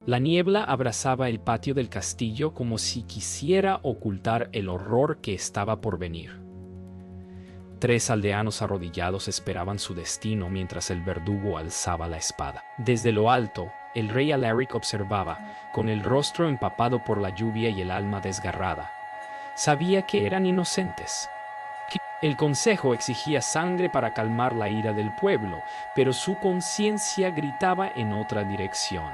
La niebla abrazaba el patio del castillo como si quisiera ocultar el horror que estaba por venir. 3 aldeanos arrodillados esperaban su destino mientras el verdugo alzaba la espada. Desde lo alto, el rey Alaric observaba, con el rostro empapado por la lluvia y el alma desgarrada. Sabía que eran inocentes. El consejo exigía sangre para calmar la ira del pueblo, pero su conciencia gritaba en otra dirección.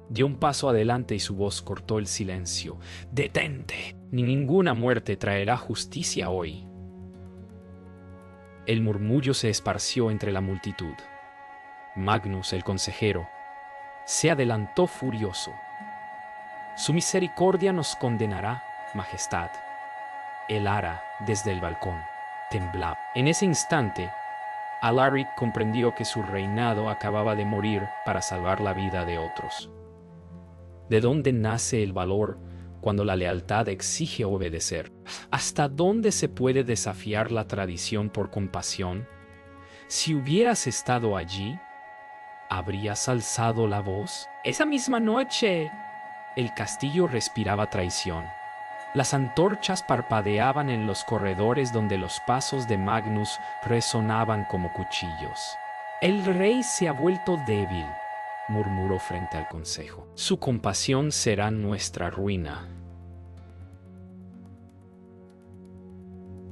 Dio un paso adelante y su voz cortó el silencio. «¡Detente! Ni ninguna muerte traerá justicia hoy». El murmullo se esparció entre la multitud. Magnus, el consejero, se adelantó furioso. «Su misericordia nos condenará, Majestad». El ara, desde el balcón, temblaba. En ese instante, Alaric comprendió que su reinado acababa de morir para salvar la vida de otros. ¿De dónde nace el valor cuando la lealtad exige obedecer? ¿Hasta dónde se puede desafiar la tradición por compasión? Si hubieras estado allí, ¿habrías alzado la voz? Esa misma noche, el castillo respiraba traición. Las antorchas parpadeaban en los corredores donde los pasos de Magnus resonaban como cuchillos. «El rey se ha vuelto débil», murmuró frente al consejo. «Su compasión será nuestra ruina».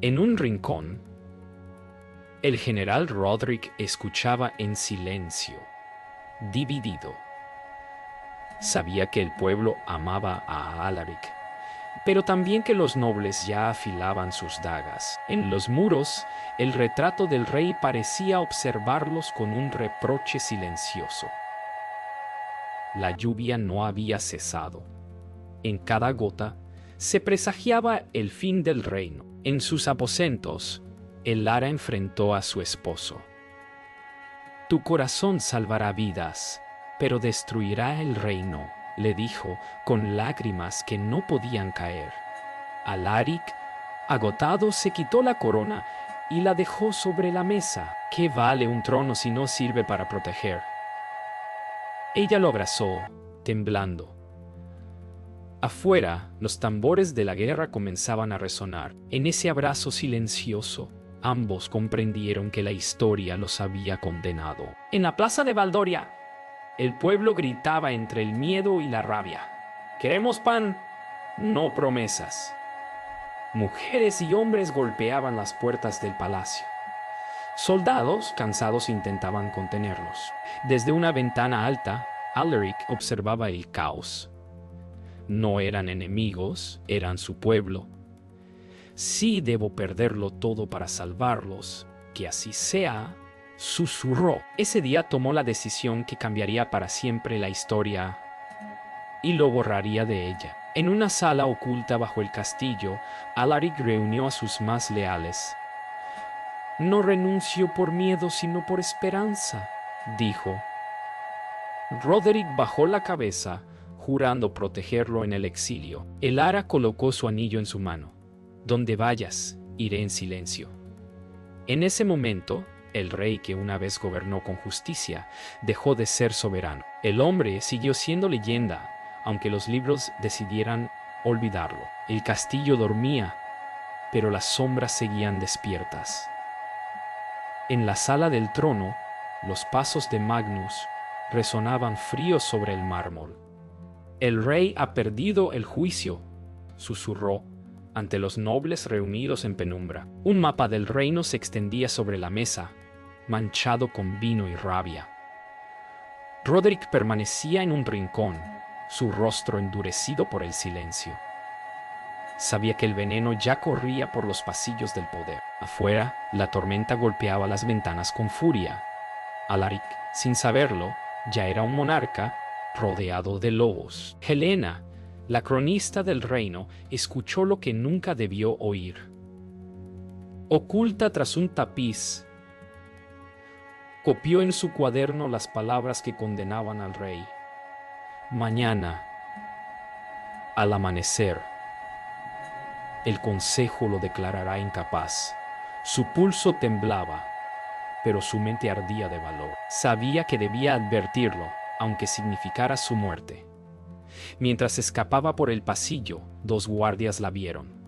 En un rincón, el general Roderick escuchaba en silencio, dividido. Sabía que el pueblo amaba a Alaric, pero también que los nobles ya afilaban sus dagas. En los muros, el retrato del rey parecía observarlos con un reproche silencioso. La lluvia no había cesado. En cada gota se presagiaba el fin del reino. En sus aposentos, el ara enfrentó a su esposo. «Tu corazón salvará vidas, pero destruirá el reino», le dijo con lágrimas que no podían caer. Alaric, agotado, se quitó la corona y la dejó sobre la mesa. «¿Qué vale un trono si no sirve para proteger?». Ella lo abrazó, temblando. Afuera, los tambores de la guerra comenzaban a resonar. En ese abrazo silencioso, ambos comprendieron que la historia los había condenado. En la plaza de Valdoria, el pueblo gritaba entre el miedo y la rabia. «¡Queremos pan, no promesas!». Mujeres y hombres golpeaban las puertas del palacio. Soldados, cansados, intentaban contenerlos. Desde una ventana alta, Alaric observaba el caos. No eran enemigos, eran su pueblo. «Sí debo perderlo todo para salvarlos, que así sea», susurró. Ese día tomó la decisión que cambiaría para siempre la historia y lo borraría de ella. En una sala oculta bajo el castillo, Alaric reunió a sus más leales. «No renuncio por miedo, sino por esperanza», dijo. Roderick bajó la cabeza, jurando protegerlo en el exilio. El ara colocó su anillo en su mano. «Donde vayas, iré en silencio». En ese momento, el rey que una vez gobernó con justicia dejó de ser soberano. El hombre siguió siendo leyenda, aunque los libros decidieran olvidarlo. El castillo dormía, pero las sombras seguían despiertas. En la sala del trono, los pasos de Magnus resonaban fríos sobre el mármol. «El rey ha perdido el juicio», susurró ante los nobles reunidos en penumbra. Un mapa del reino se extendía sobre la mesa, manchado con vino y rabia. Roderick permanecía en un rincón, su rostro endurecido por el silencio. Sabía que el veneno ya corría por los pasillos del poder. Afuera, la tormenta golpeaba las ventanas con furia. Alaric, sin saberlo, ya era un monarca rodeado de lobos. Helena, la cronista del reino, escuchó lo que nunca debió oír. Oculta tras un tapiz, copió en su cuaderno las palabras que condenaban al rey. «Mañana, al amanecer, el consejo lo declarará incapaz». Su pulso temblaba, pero su mente ardía de valor. Sabía que debía advertirlo, aunque significara su muerte. Mientras escapaba por el pasillo, 2 guardias la vieron.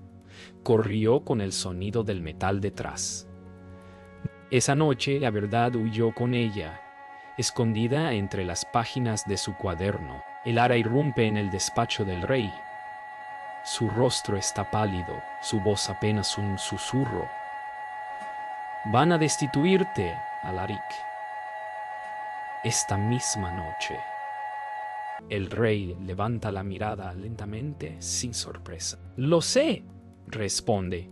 Corrió con el sonido del metal detrás. Esa noche, la verdad huyó con ella, escondida entre las páginas de su cuaderno. Elara irrumpe en el despacho del rey. Su rostro está pálido, su voz apenas un susurro. «Van a destituirte, Alaric. Esta misma noche». El rey levanta la mirada lentamente, sin sorpresa. «Lo sé», responde.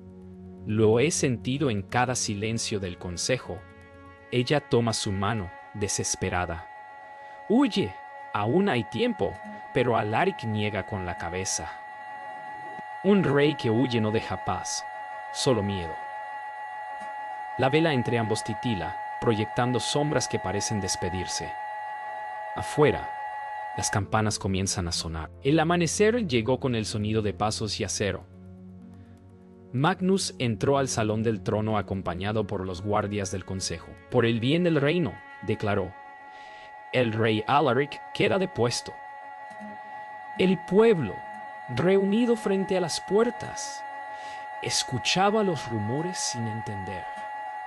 «Lo he sentido en cada silencio del consejo». Ella toma su mano, desesperada. «Huye, aún hay tiempo», pero Alaric niega con la cabeza. Un rey que huye no deja paz, solo miedo. La vela entre ambos titila, proyectando sombras que parecen despedirse. Afuera, las campanas comienzan a sonar. El amanecer llegó con el sonido de pasos y acero. Magnus entró al salón del trono acompañado por los guardias del consejo. «Por el bien del reino», declaró, «el rey Alaric queda depuesto». El pueblo, reunido frente a las puertas, escuchaba los rumores sin entender.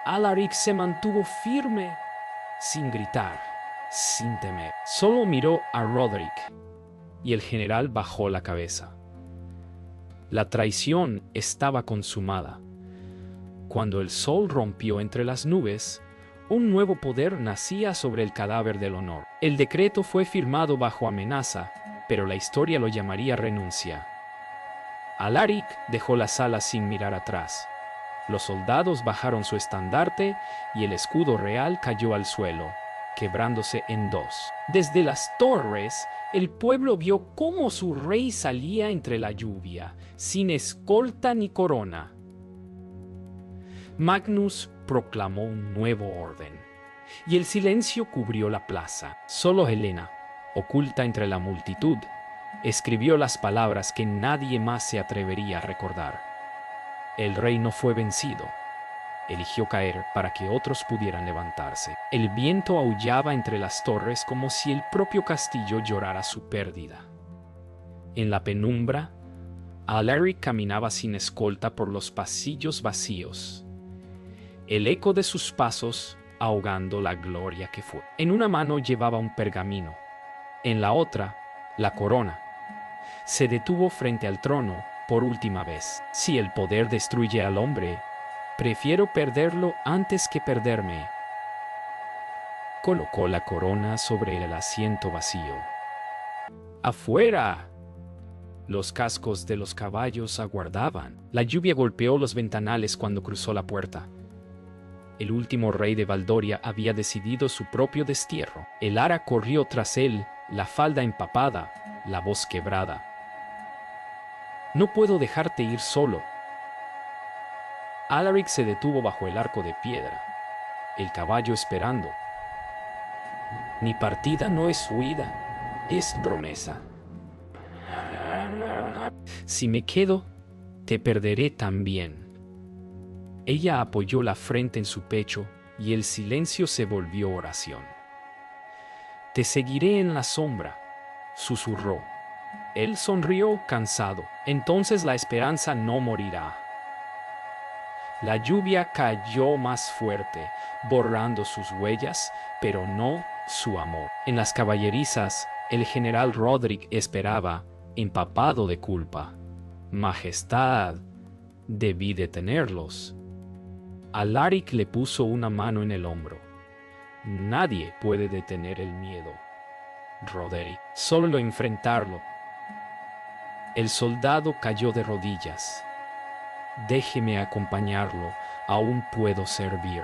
Alaric se mantuvo firme, sin gritar, sin temer. Solo miró a Roderick, y el general bajó la cabeza. La traición estaba consumada. Cuando el sol rompió entre las nubes, un nuevo poder nacía sobre el cadáver del honor. El decreto fue firmado bajo amenaza, pero la historia lo llamaría renuncia. Alaric dejó la sala sin mirar atrás. Los soldados bajaron su estandarte y el escudo real cayó al suelo, quebrándose en 2. Desde las torres, el pueblo vio cómo su rey salía entre la lluvia, sin escolta ni corona. Magnus proclamó un nuevo orden, y el silencio cubrió la plaza. Solo Helena, oculta entre la multitud, escribió las palabras que nadie más se atrevería a recordar. El rey no fue vencido. Eligió caer para que otros pudieran levantarse. El viento aullaba entre las torres como si el propio castillo llorara su pérdida. En la penumbra, Alaric caminaba sin escolta por los pasillos vacíos, el eco de sus pasos ahogando la gloria que fue. En una mano llevaba un pergamino, en la otra, la corona. Se detuvo frente al trono por última vez. Si el poder destruye al hombre, prefiero perderlo antes que perderme. Colocó la corona sobre el asiento vacío. ¡Afuera! Los cascos de los caballos aguardaban. La lluvia golpeó los ventanales cuando cruzó la puerta. El último rey de Valdoria había decidido su propio destierro. Elara corrió tras él, la falda empapada, la voz quebrada. «No puedo dejarte ir solo». Alaric se detuvo bajo el arco de piedra, el caballo esperando. «Mi partida no es huida, es promesa. Si me quedo, te perderé también». Ella apoyó la frente en su pecho y el silencio se volvió oración. «Te seguiré en la sombra», susurró. Él sonrió cansado. «Entonces la esperanza no morirá». La lluvia cayó más fuerte, borrando sus huellas, pero no su amor. En las caballerizas, el general Roderick esperaba, empapado de culpa. «Majestad, debí detenerlos». Alaric le puso una mano en el hombro. «Nadie puede detener el miedo, Roderick, solo enfrentarlo». El soldado cayó de rodillas. «Déjeme acompañarlo, aún puedo servir».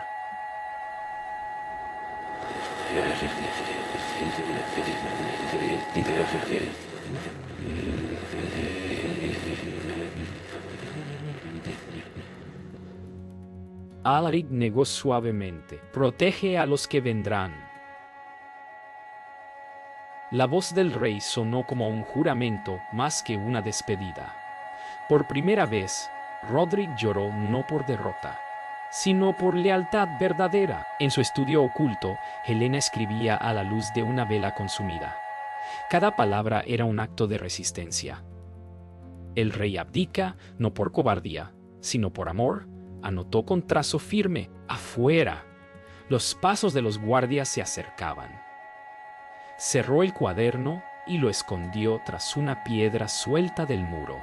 Alaric negó suavemente. «Protege a los que vendrán». La voz del rey sonó como un juramento más que una despedida. Por primera vez, Roderick lloró no por derrota, sino por lealtad verdadera. En su estudio oculto, Helena escribía a la luz de una vela consumida. Cada palabra era un acto de resistencia. El rey abdica, no por cobardía, sino por amor, anotó con trazo firme, afuera. Los pasos de los guardias se acercaban. Cerró el cuaderno y lo escondió tras una piedra suelta del muro.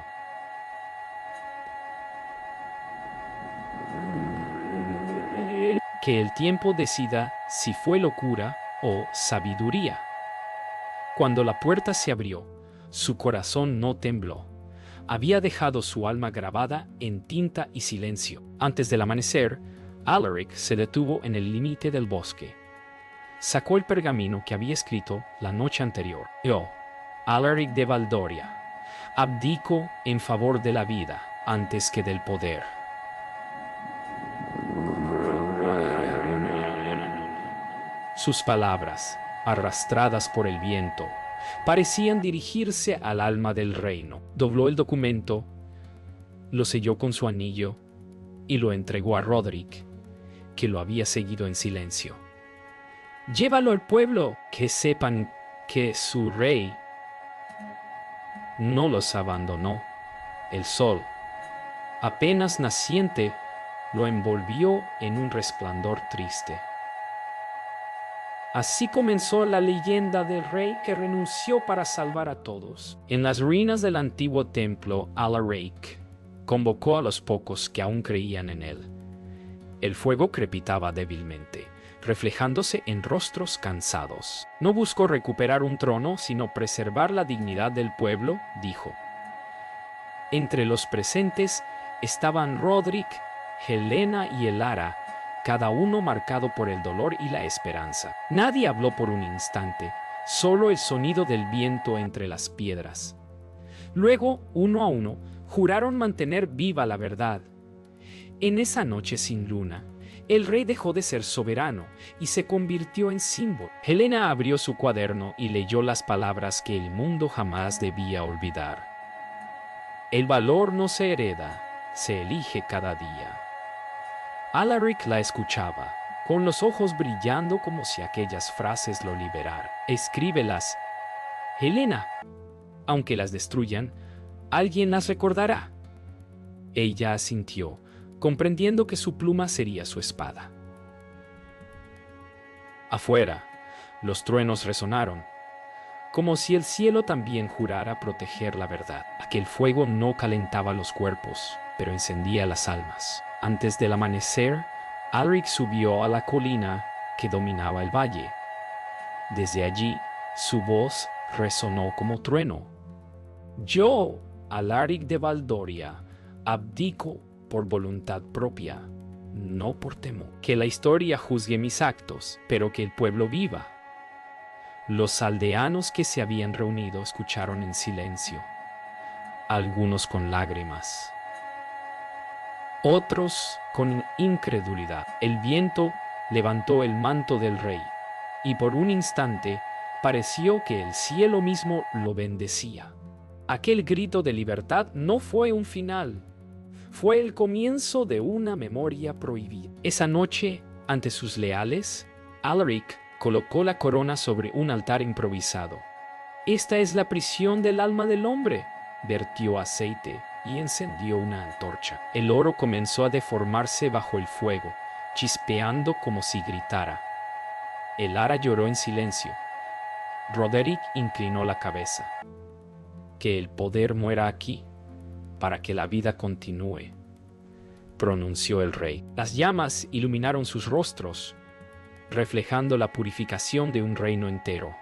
Que el tiempo decida si fue locura o sabiduría. Cuando la puerta se abrió, su corazón no tembló. Había dejado su alma grabada en tinta y silencio. Antes del amanecer, Alaric se detuvo en el límite del bosque. Sacó el pergamino que había escrito la noche anterior. Yo, Alaric de Valdoria, abdico en favor de la vida antes que del poder. Sus palabras, arrastradas por el viento, parecían dirigirse al alma del reino. Dobló el documento, lo selló con su anillo y lo entregó a Roderick, que lo había seguido en silencio. Llévalo al pueblo, que sepan que su rey no los abandonó. El sol, apenas naciente, lo envolvió en un resplandor triste. Así comenzó la leyenda del rey que renunció para salvar a todos. En las ruinas del antiguo templo, Alaric convocó a los pocos que aún creían en él. El fuego crepitaba débilmente, reflejándose en rostros cansados. No buscó recuperar un trono, sino preservar la dignidad del pueblo, dijo. Entre los presentes estaban Roderick, Helena y Elara, cada uno marcado por el dolor y la esperanza. Nadie habló por un instante, solo el sonido del viento entre las piedras. Luego, uno a uno, juraron mantener viva la verdad. En esa noche sin luna, el rey dejó de ser soberano y se convirtió en símbolo. Helena abrió su cuaderno y leyó las palabras que el mundo jamás debía olvidar. El valor no se hereda, se elige cada día. Alaric la escuchaba, con los ojos brillando como si aquellas frases lo liberaran. Escríbelas, Helena. Aunque las destruyan, alguien las recordará. Ella asintió, comprendiendo que su pluma sería su espada. Afuera, los truenos resonaron, como si el cielo también jurara proteger la verdad. Aquel fuego no calentaba los cuerpos, pero encendía las almas. Antes del amanecer, Alaric subió a la colina que dominaba el valle. Desde allí, su voz resonó como trueno. Yo, Alaric de Valdoria, abdico por voluntad propia, no por temor. Que la historia juzgue mis actos, pero que el pueblo viva. Los aldeanos que se habían reunido escucharon en silencio, algunos con lágrimas, otros con incredulidad. El viento levantó el manto del rey, y por un instante pareció que el cielo mismo lo bendecía. Aquel grito de libertad no fue un final, fue el comienzo de una memoria prohibida. Esa noche, ante sus leales, Alaric colocó la corona sobre un altar improvisado. Esta es la prisión del alma del hombre. Vertió aceite y encendió una antorcha. El oro comenzó a deformarse bajo el fuego, chispeando como si gritara. Elara lloró en silencio. Roderick inclinó la cabeza. Que el poder muera aquí, para que la vida continúe, pronunció el rey. Las llamas iluminaron sus rostros, reflejando la purificación de un reino entero.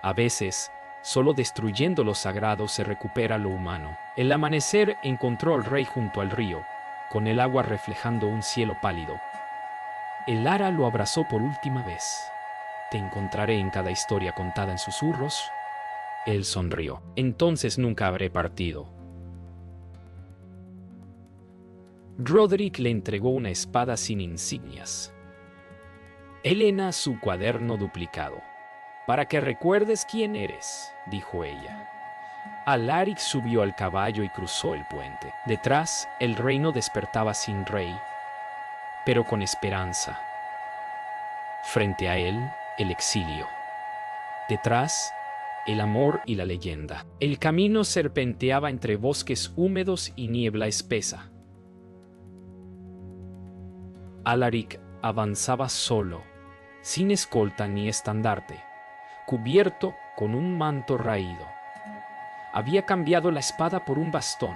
A veces, solo destruyendo lo sagrado se recupera lo humano. El amanecer encontró al rey junto al río, con el agua reflejando un cielo pálido. Elara lo abrazó por última vez. Te encontraré en cada historia contada en susurros. Él sonrió. Entonces nunca habré partido. Roderick le entregó una espada sin insignias. Helena su cuaderno duplicado. Para que recuerdes quién eres, dijo ella. Alaric subió al caballo y cruzó el puente. Detrás, el reino despertaba sin rey, pero con esperanza. Frente a él, el exilio. Detrás, el amor y la leyenda. El camino serpenteaba entre bosques húmedos y niebla espesa. Alaric avanzaba solo, sin escolta ni estandarte, cubierto con un manto raído. Había cambiado la espada por un bastón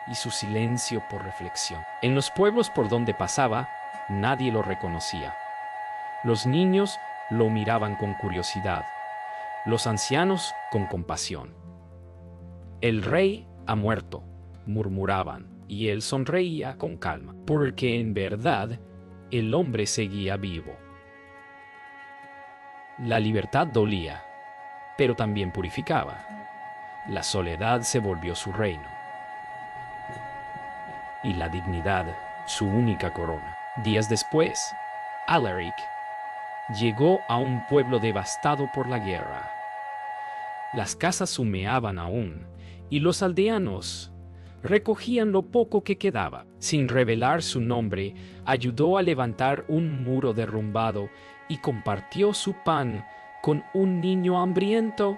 y su silencio por reflexión. En los pueblos por donde pasaba, nadie lo reconocía. Los niños lo miraban con curiosidad, los ancianos con compasión. El rey ha muerto, murmuraban, y él sonreía con calma, porque en verdad el hombre seguía vivo. La libertad dolía, pero también purificaba. La soledad se volvió su reino, y la dignidad su única corona. Días después, Alaric llegó a un pueblo devastado por la guerra. Las casas humeaban aún, y los aldeanos recogían lo poco que quedaba. Sin revelar su nombre, ayudó a levantar un muro derrumbado y compartió su pan con un niño hambriento.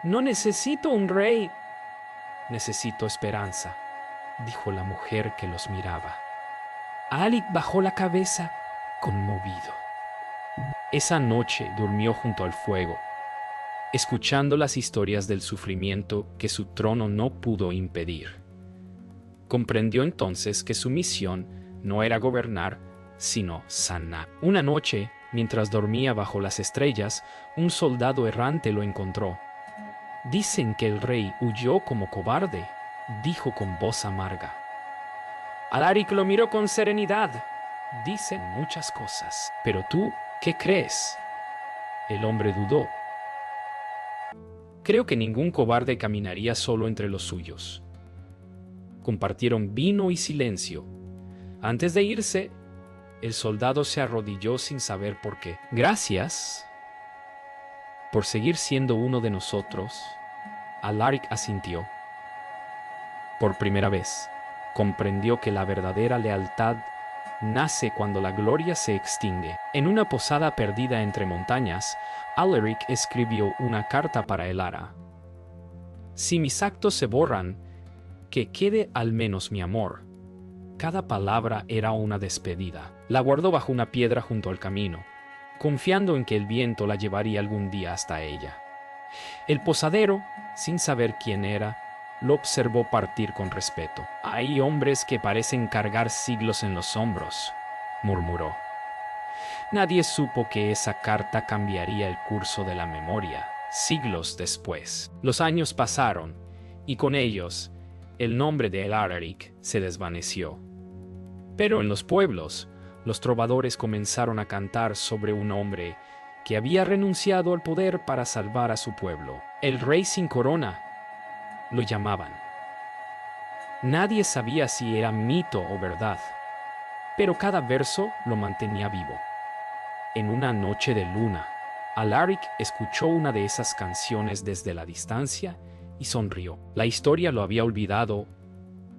«No necesito un rey, necesito esperanza», dijo la mujer que los miraba. Alaric bajó la cabeza, conmovido. Esa noche durmió junto al fuego, escuchando las historias del sufrimiento que su trono no pudo impedir. Comprendió entonces que su misión no era gobernar, sino sanar. Una noche, mientras dormía bajo las estrellas, un soldado errante lo encontró. «Dicen que el rey huyó como cobarde», dijo con voz amarga. Alaric lo miró con serenidad. «Dicen muchas cosas, pero tú, ¿qué crees?». El hombre dudó. «Creo que ningún cobarde caminaría solo entre los suyos». Compartieron vino y silencio. Antes de irse, el soldado se arrodilló sin saber por qué. «Gracias por seguir siendo uno de nosotros», Alaric asintió. Por primera vez, comprendió que la verdadera lealtad nace cuando la gloria se extingue. En una posada perdida entre montañas, Alaric escribió una carta para Elara. «Si mis actos se borran, que quede al menos mi amor». Cada palabra era una despedida. La guardó bajo una piedra junto al camino, confiando en que el viento la llevaría algún día hasta ella. El posadero, sin saber quién era, lo observó partir con respeto. «Hay hombres que parecen cargar siglos en los hombros», murmuró. Nadie supo que esa carta cambiaría el curso de la memoria. Siglos después, los años pasaron, y con ellos, el nombre de Alaric se desvaneció. Pero en los pueblos, los trovadores comenzaron a cantar sobre un hombre que había renunciado al poder para salvar a su pueblo. «El rey sin corona», lo llamaban. Nadie sabía si era mito o verdad, pero cada verso lo mantenía vivo. En una noche de luna, Alaric escuchó una de esas canciones desde la distancia y sonrió. La historia lo había olvidado,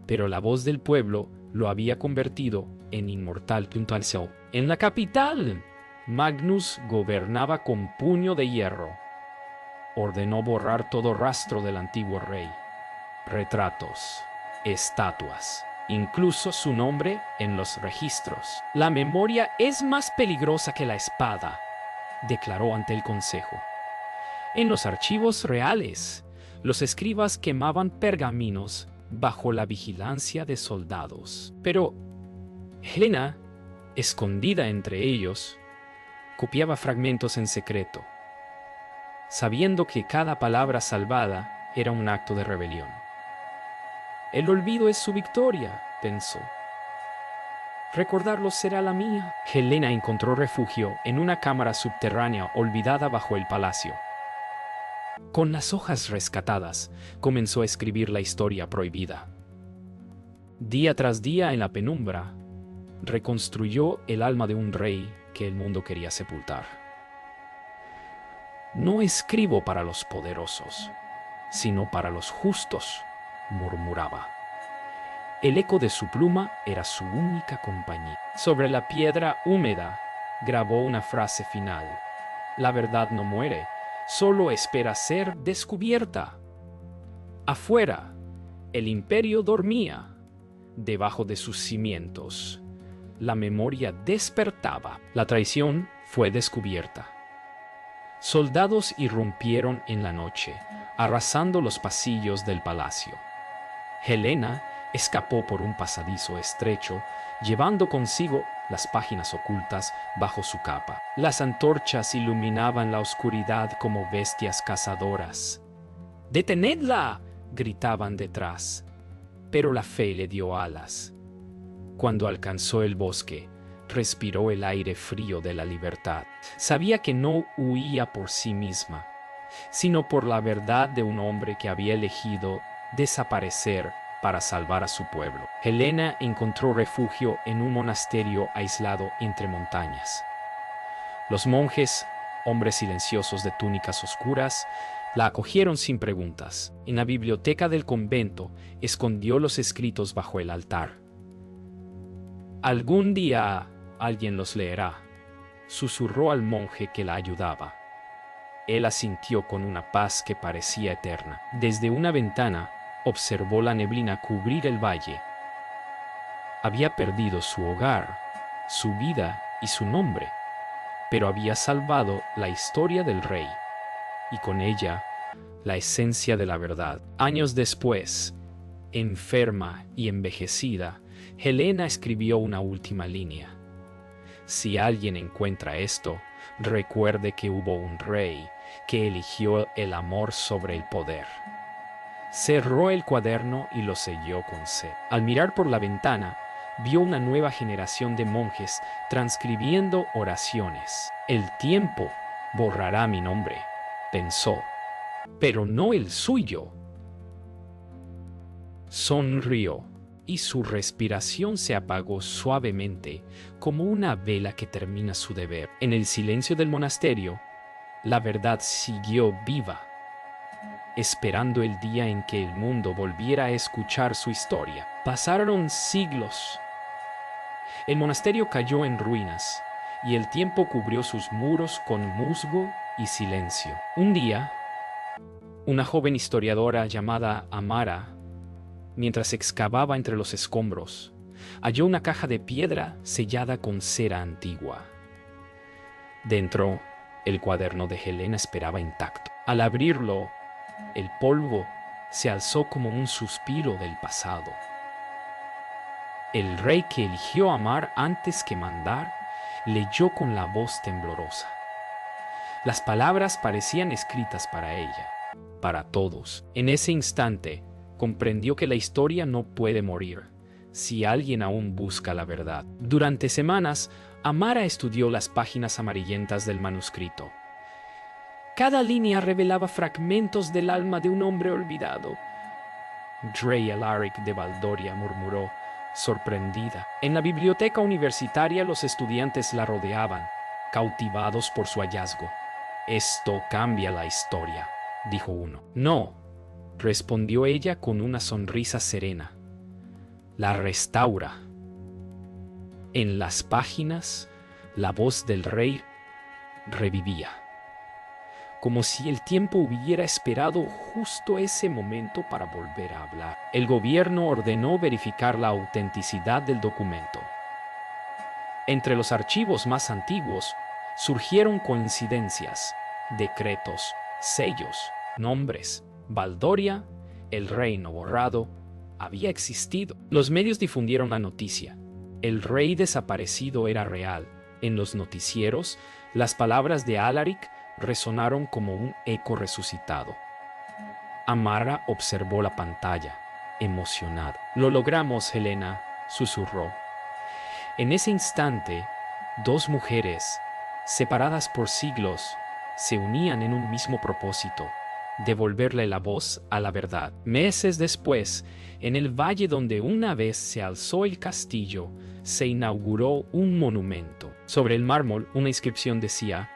pero la voz del pueblo lo había convertido en inmortal junto al sol. En la capital, Magnus gobernaba con puño de hierro. Ordenó borrar todo rastro del antiguo rey. Retratos, estatuas, incluso su nombre en los registros. «La memoria es más peligrosa que la espada», declaró ante el consejo. En los archivos reales, los escribas quemaban pergaminos bajo la vigilancia de soldados. Pero Helena, escondida entre ellos, copiaba fragmentos en secreto, sabiendo que cada palabra salvada era un acto de rebelión. «El olvido es su victoria», pensó. «Recordarlo será la mía». Helena encontró refugio en una cámara subterránea olvidada bajo el palacio. Con las hojas rescatadas, comenzó a escribir la historia prohibida. Día tras día en la penumbra, reconstruyó el alma de un rey que el mundo quería sepultar. «No escribo para los poderosos, sino para los justos», murmuraba. El eco de su pluma era su única compañía. Sobre la piedra húmeda grabó una frase final: la verdad no muere, solo espera ser descubierta. Afuera, el imperio dormía. Debajo de sus cimientos, la memoria despertaba. La traición fue descubierta. Soldados irrumpieron en la noche, arrasando los pasillos del palacio. Helena escapó por un pasadizo estrecho, llevando consigo las páginas ocultas bajo su capa. Las antorchas iluminaban la oscuridad como bestias cazadoras. ¡Detenedla!, gritaban detrás. Pero la fe le dio alas. Cuando alcanzó el bosque, respiró el aire frío de la libertad. Sabía que no huía por sí misma, sino por la verdad de un hombre que había elegido desaparecer para salvar a su pueblo. Helena encontró refugio en un monasterio aislado entre montañas. Los monjes, hombres silenciosos de túnicas oscuras, la acogieron sin preguntas. En la biblioteca del convento escondió los escritos bajo el altar. «Algún día alguien los leerá», susurró al monje que la ayudaba. Él asintió con una paz que parecía eterna. Desde una ventana observó la neblina cubrir el valle. Había perdido su hogar, su vida y su nombre, pero había salvado la historia del rey, y con ella la esencia de la verdad. Años después, enferma y envejecida, Helena escribió una última línea: «Si alguien encuentra esto, recuerde que hubo un rey que eligió el amor sobre el poder». Cerró el cuaderno y lo selló con sed. Al mirar por la ventana, vio una nueva generación de monjes transcribiendo oraciones. «El tiempo borrará mi nombre», pensó, «pero no el suyo». Sonrió y su respiración se apagó suavemente, como una vela que termina su deber. En el silencio del monasterio, la verdad siguió viva, esperando el día en que el mundo volviera a escuchar su historia. Pasaron siglos. El monasterio cayó en ruinas, y el tiempo cubrió sus muros con musgo y silencio. Un día, una joven historiadora llamada Amara, mientras excavaba entre los escombros, halló una caja de piedra sellada con cera antigua. Dentro, el cuaderno de Helena esperaba intacto. Al abrirlo, el polvo se alzó como un suspiro del pasado. El rey que eligió amar antes que mandar leyó con la voz temblorosa. Las palabras parecían escritas para ella, para todos. En ese instante, comprendió que la historia no puede morir si alguien aún busca la verdad. Durante semanas, Amara estudió las páginas amarillentas del manuscrito. Cada línea revelaba fragmentos del alma de un hombre olvidado. Drey Alaric de Valdoria, murmuró, sorprendida. En la biblioteca universitaria los estudiantes la rodeaban, cautivados por su hallazgo. «Esto cambia la historia», dijo uno. «No», respondió ella con una sonrisa serena. «La restaura». En las páginas, la voz del rey revivía, como si el tiempo hubiera esperado justo ese momento para volver a hablar. El gobierno ordenó verificar la autenticidad del documento. Entre los archivos más antiguos surgieron coincidencias, decretos, sellos, nombres. Valdoria, el reino borrado, había existido. Los medios difundieron la noticia. El rey desaparecido era real. En los noticieros, las palabras de Alaric resonaron como un eco resucitado. Amara observó la pantalla, emocionada. «Lo logramos, Helena», susurró. En ese instante, dos mujeres, separadas por siglos, se unían en un mismo propósito: devolverle la voz a la verdad. Meses después, en el valle donde una vez se alzó el castillo, se inauguró un monumento. Sobre el mármol, una inscripción decía: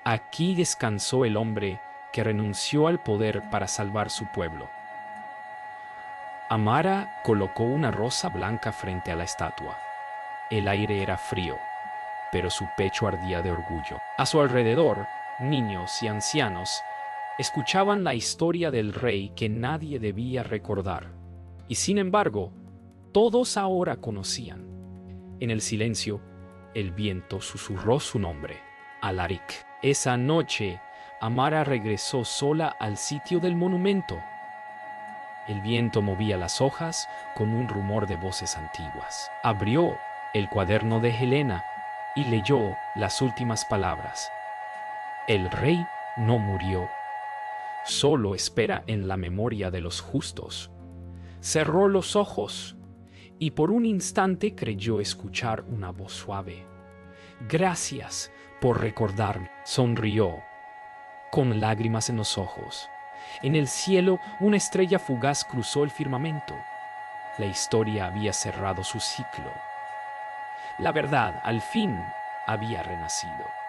«Aquí descansó el hombre que renunció al poder para salvar su pueblo». Amara colocó una rosa blanca frente a la estatua. El aire era frío, pero su pecho ardía de orgullo. A su alrededor, niños y ancianos escuchaban la historia del rey que nadie debía recordar. Y sin embargo, todos ahora conocían. En el silencio, el viento susurró su nombre, Alaric. Esa noche, Amara regresó sola al sitio del monumento. El viento movía las hojas con un rumor de voces antiguas. Abrió el cuaderno de Helena y leyó las últimas palabras. El rey no murió, solo espera en la memoria de los justos. Cerró los ojos y por un instante creyó escuchar una voz suave. Gracias por recordarme. Sonrió, con lágrimas en los ojos. En el cielo, una estrella fugaz cruzó el firmamento. La historia había cerrado su ciclo. La verdad, al fin, había renacido.